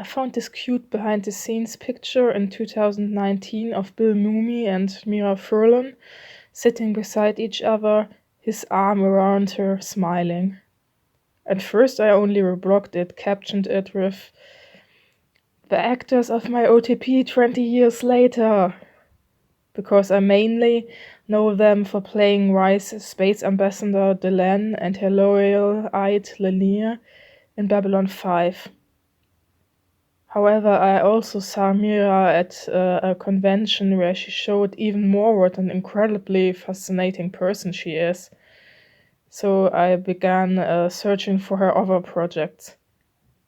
I found this cute behind-the-scenes picture in 2019 of Bill Mumy and Mira Furlan sitting beside each other, his arm around her, smiling. At first I only reblogged it, captioned it with "The actors of my OTP 20 years later", because I mainly know them for playing Rice's space ambassador Delenn and her loyal-eyed Lennier in Babylon 5. However, I also saw Mira at a convention where she showed even more what an incredibly fascinating person she is. So I began searching for her other projects.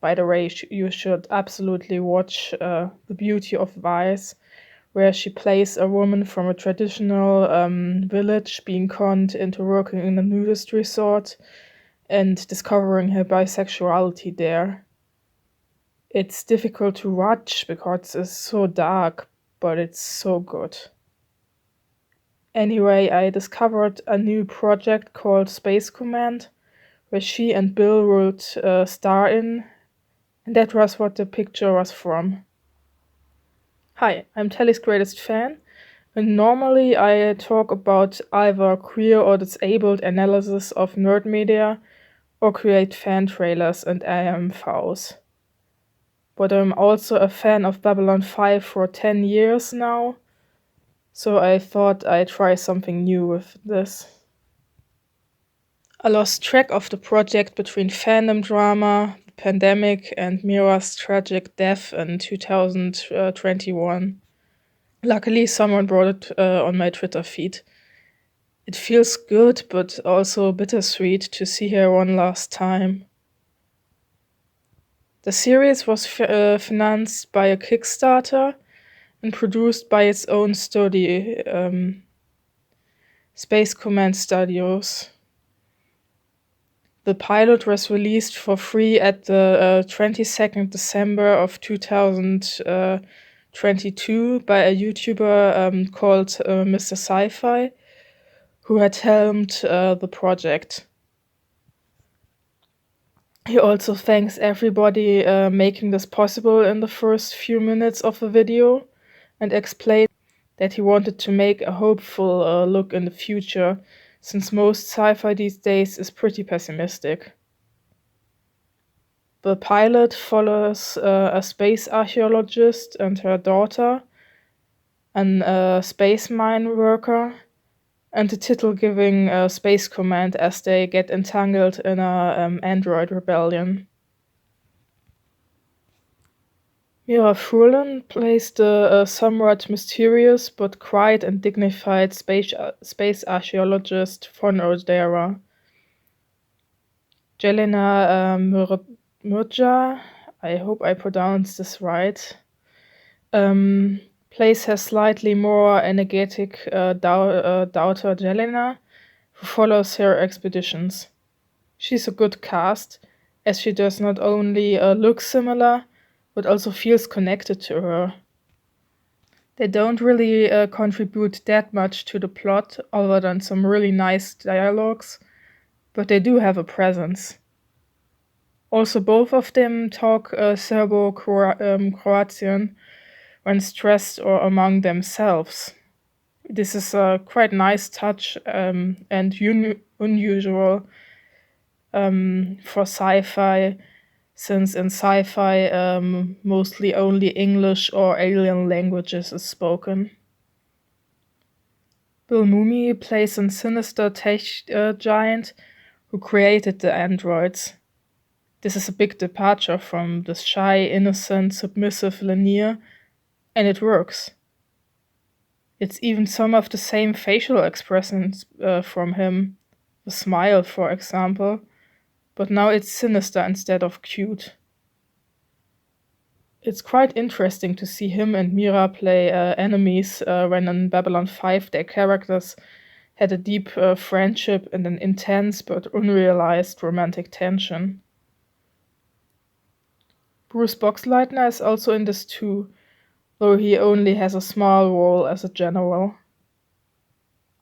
By the way, you should absolutely watch The Beauty of Vice, where she plays a woman from a traditional village being conned into working in a nudist resort and discovering her bisexuality there. It's difficult to watch because it's so dark, but it's so good. Anyway, I discovered a new project called Space Command, where she and Bill would star in, and that was what the picture was from. Hi, I'm Telly's greatest fan, and normally I talk about either queer or disabled analysis of nerd media, or create fan trailers and AMVs. But I'm also a fan of Babylon 5 for 10 years now, so I thought I'd try something new with this. I lost track of the project between fandom drama, the pandemic, and Mira's tragic death in 2021. Luckily, someone brought it on my Twitter feed. It feels good, but also bittersweet to see her one last time. The series was financed by a Kickstarter and produced by its own studio, Space Command Studios. The pilot was released for free at the 22nd December of 2022 by a YouTuber called Mr. Sci-Fi, who had helmed the project. He also thanks everybody making this possible in the first few minutes of the video, and explained that he wanted to make a hopeful look in the future, since most sci-fi these days is pretty pessimistic. The pilot follows a space archaeologist and her daughter, a space mine worker, and the title-giving Space Command as they get entangled in a android rebellion. Mira Furlan plays the somewhat mysterious but quiet and dignified space archaeologist von Odera. Jelena Murja, I hope I pronounced this right, plays her slightly more energetic daughter Jelena, who follows her expeditions. She's a good cast, as she does not only look similar, but also feels connected to her. They don't really contribute that much to the plot, other than some really nice dialogues, but they do have a presence. Also, both of them talk Serbo-Croatian when stressed or among themselves. This is a quite nice touch and unusual for sci-fi, since in sci-fi mostly only English or alien languages is spoken. Bill Mumy plays a sinister tech giant who created the androids. This is a big departure from the shy, innocent, submissive Lennier, and it works. It's even some of the same facial expressions from him, the smile, for example, but now it's sinister instead of cute. It's quite interesting to see him and Mira play enemies when in Babylon 5 their characters had a deep friendship and an intense but unrealized romantic tension. Bruce Boxleitner is also in this too, though he only has a small role as a general.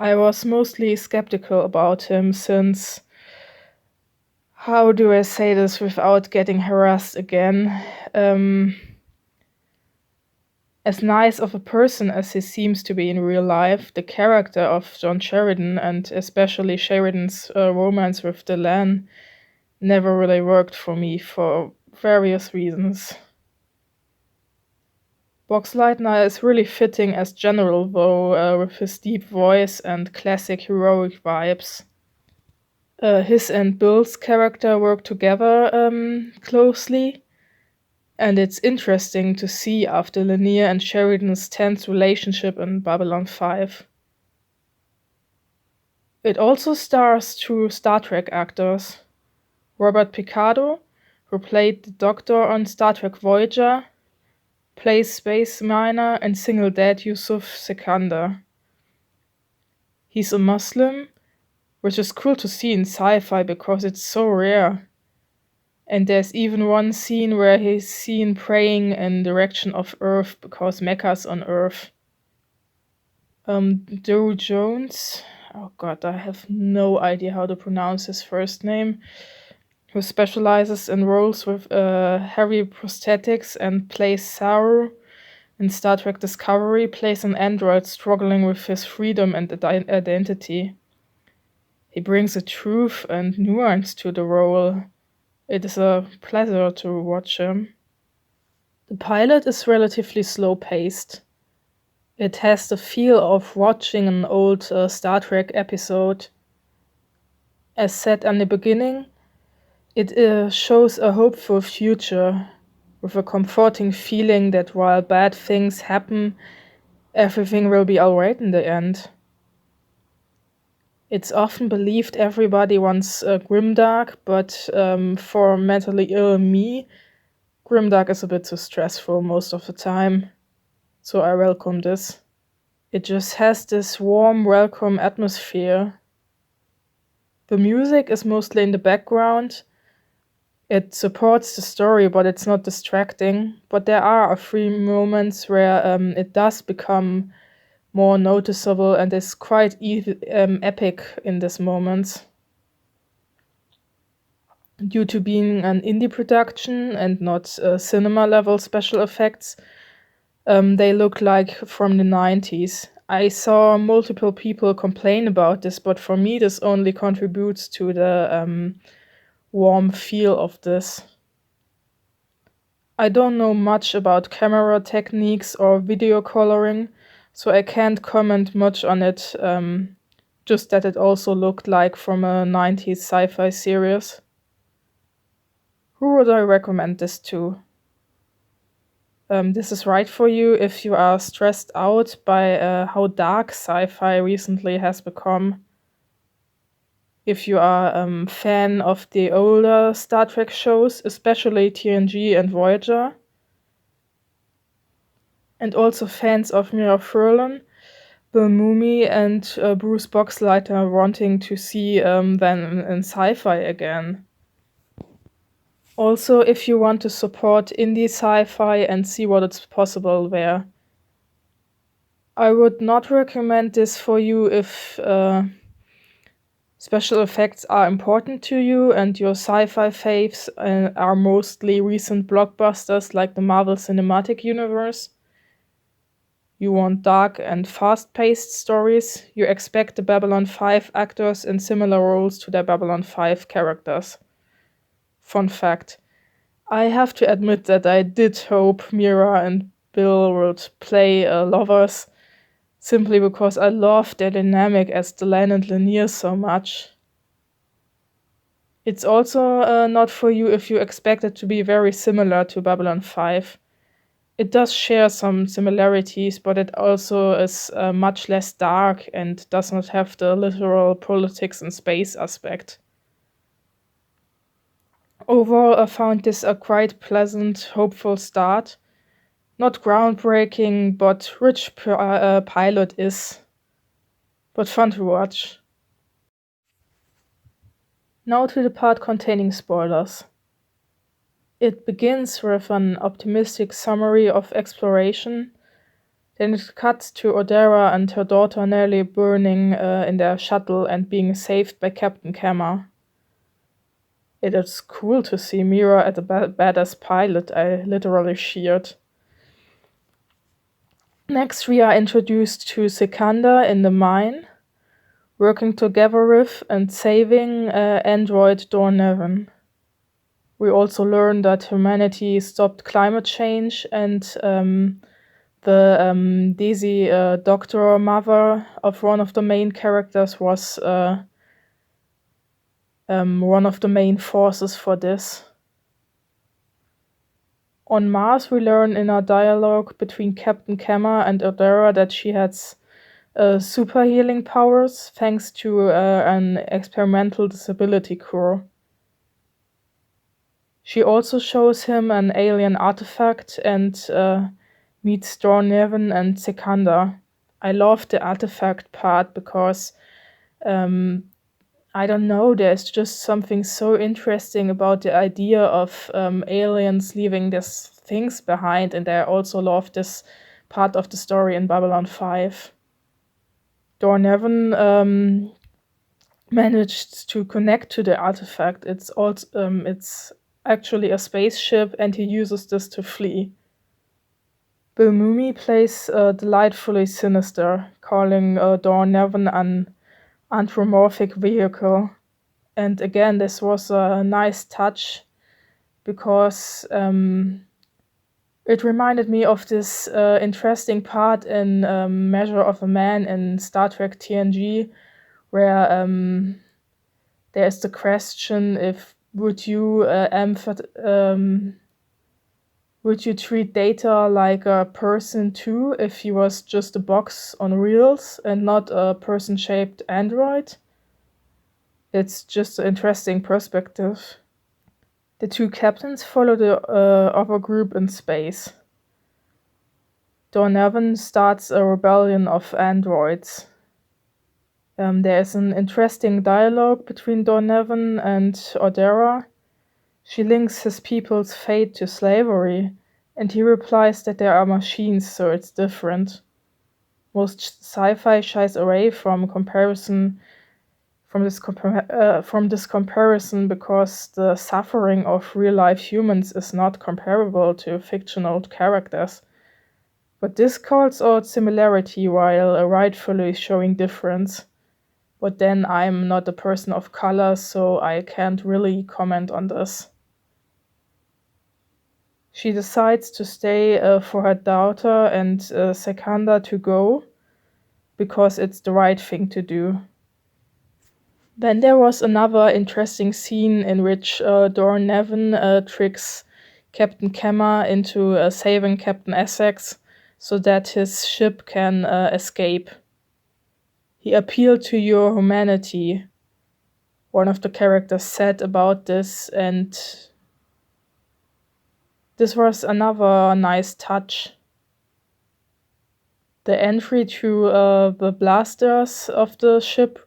I was mostly skeptical about him since How do I say this without getting harassed again? As nice of a person as he seems to be in real life, the character of John Sheridan, and especially Sheridan's romance with Delenn, never really worked for me for various reasons. Boxleitner is really fitting as General, though, with his deep voice and classic heroic vibes. His and Bill's character work together closely, and it's interesting to see after Lennier and Sheridan's tense relationship in Babylon 5. It also stars two Star Trek actors. Robert Picardo, who played the Doctor on Star Trek Voyager, plays space miner and single dad Yusuf Sekander. He's a Muslim, which is cool to see in sci-fi because it's so rare. And there's even one scene where he's seen praying in direction of Earth because Mecca's on Earth. Doe Jones, oh god, I have no idea how to pronounce his first name, who specializes in roles with heavy prosthetics and plays Saru in Star Trek Discovery, plays an android struggling with his freedom and identity. He brings a truth and nuance to the role. It is a pleasure to watch him. The pilot is relatively slow-paced. It has the feel of watching an old Star Trek episode. As said in the beginning, it shows a hopeful future, with a comforting feeling that while bad things happen, everything will be alright in the end. It's often believed everybody wants grimdark, but for mentally ill me, grimdark is a bit too stressful most of the time, so I welcome this. It just has this warm, welcome atmosphere. The music is mostly in the background. It supports the story, but it's not distracting. But there are a few moments where it does become more noticeable and is quite epic in these moments. Due to being an indie production and not cinema-level special effects, they look like from the 90s. I saw multiple people complain about this, but for me this only contributes to the warm feel of this. I don't know much about camera techniques or video coloring, so I can't comment much on it, just that it also looked like from a 90s sci-fi series. Who would I recommend this to? This is right for you if you are stressed out by how dark sci-fi recently has become. If you are a fan of the older Star Trek shows, especially TNG and Voyager, and also fans of Mira Furlan, Bill Mumy, and Bruce Boxleitner wanting to see them in sci-fi again. Also, if you want to support indie sci-fi and see what is possible there. I would not recommend this for you if special effects are important to you and your sci-fi faves are mostly recent blockbusters like the Marvel Cinematic Universe. You want dark and fast-paced stories. You expect the Babylon 5 actors in similar roles to their Babylon 5 characters. Fun fact. I have to admit that I did hope Mira and Bill would play lovers, simply because I love their dynamic as Delenn and Lennier so much. It's also not for you if you expect it to be very similar to Babylon 5. It does share some similarities, but it also is much less dark and does not have the literal politics and space aspect. Overall, I found this a quite pleasant, hopeful start. Not groundbreaking, but rich pilot is. But fun to watch. Now to the part containing spoilers. It begins with an optimistic summary of exploration. Then it cuts to Odera and her daughter nearly burning in their shuttle and being saved by Captain Kama. It is cool to see Mira at a badass pilot. I literally cheered. Next, we are introduced to Sikandar in the mine, working together with and saving android Dornevan. We also learn that humanity stopped climate change, and the Daisy doctor mother of one of the main characters was one of the main forces for this. On Mars, we learn in a dialogue between Captain Kemmer and Odera that she has super healing powers thanks to an experimental disability cure. She also shows him an alien artifact and meets Dornevan and Sikandar. I love the artifact part because I don't know, there's just something so interesting about the idea of aliens leaving these things behind, and I also love this part of the story in Babylon 5. Dornevan managed to connect to the artifact. It's actually a spaceship, and he uses this to flee. Bill Mumy plays delightfully sinister, calling Dornevan an anthropomorphic vehicle. And again, this was a nice touch because it reminded me of this interesting part in Measure of a Man in Star Trek TNG, where there's the question if would you treat Data like a person too if he was just a box on wheels and not a person-shaped android? It's just an interesting perspective. The two captains follow the other group in space. Dornevan starts a rebellion of androids. There's an interesting dialogue between Dornevan and Odera. She links his people's fate to slavery, and he replies that they are machines, so it's different. Most sci-fi shies away from this comparison because the suffering of real-life humans is not comparable to fictional characters. But this calls out similarity while rightfully showing difference. But then I'm not a person of color, so I can't really comment on this. She decides to stay for her daughter and Sikandar to go because it's the right thing to do. Then there was another interesting scene in which Dornevan tricks Captain Kemmer into saving Captain Essex so that his ship can escape. He appealed to your humanity, one of the characters said about this, and this was another nice touch. The entry to the blasters of the ship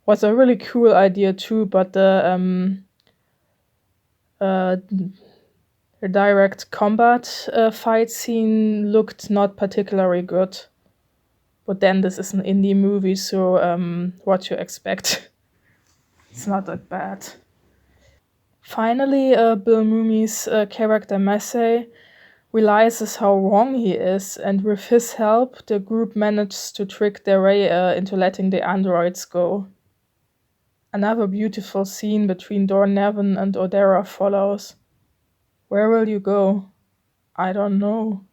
was a really cool idea too, but the direct combat fight scene looked not particularly good. But then this is an indie movie, so what you expect? It's not that bad. Finally, Bill Mumy's character Massey realizes how wrong he is, and with his help, the group manages to trick their way into letting the androids go. Another beautiful scene between Dornevan and Odera follows. Where will you go? I don't know.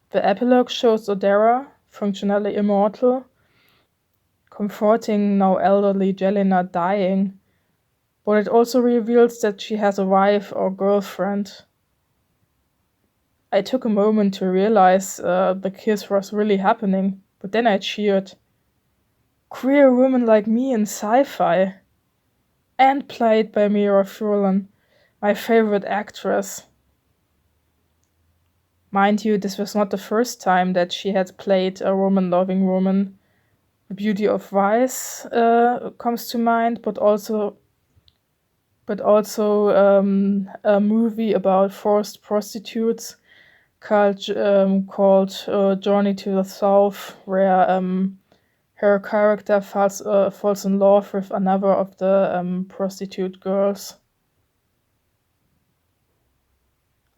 The epilogue shows Odera, functionally immortal, comforting now elderly Jelena dying, but it also reveals that she has a wife or girlfriend. I took a moment to realize the kiss was really happening, but then I cheered. Queer woman like me in sci-fi. And played by Mira Furlan, my favorite actress. Mind you, this was not the first time that she had played a woman-loving woman. The Beauty of Vice comes to mind, but also a movie about forced prostitutes called Journey to the South, where Her character falls in love with another of the prostitute girls.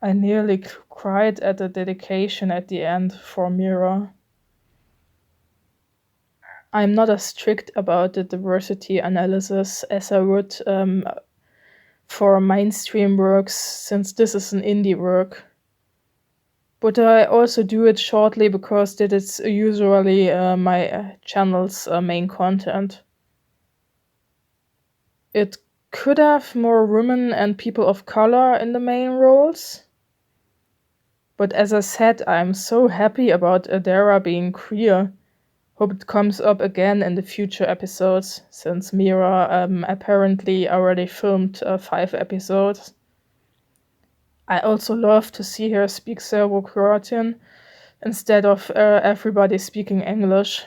I nearly cried at the dedication at the end for Mira. I'm not as strict about the diversity analysis as I would for mainstream works, since this is an indie work. But I also do it shortly because that is usually my channel's main content. It could have more women and people of color in the main roles. But as I said, I'm so happy about Adara being queer. Hope it comes up again in the future episodes, since Mira apparently already filmed 5 episodes. I also love to see her speak Serbo-Croatian instead of everybody speaking English.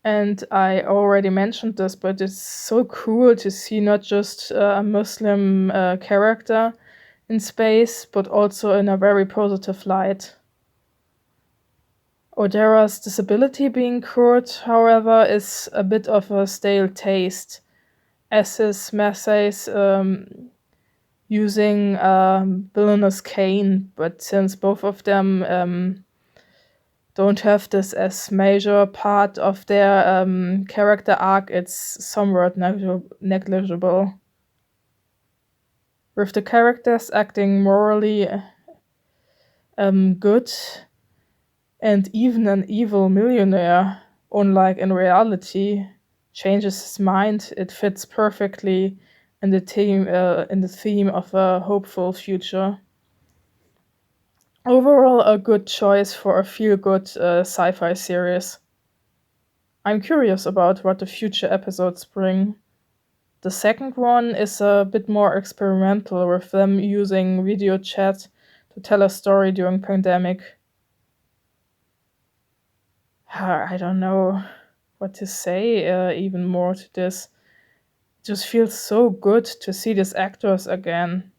And I already mentioned this, but it's so cool to see not just a Muslim character in space, but also in a very positive light. Odera's disability being cured, however, is a bit of a stale taste, as is Massey's using villainous cane, but since both of them don't have this as major part of their character arc, it's somewhat negligible. With the characters acting morally good, and even an evil millionaire, unlike in reality, changes his mind, it fits perfectly in the theme of a hopeful future. Overall, a good choice for a feel-good sci-fi series. I'm curious about what the future episodes bring. The second one is a bit more experimental, with them using video chat to tell a story during pandemic. I don't know what to say even more to this. It just feels so good to see these actors again.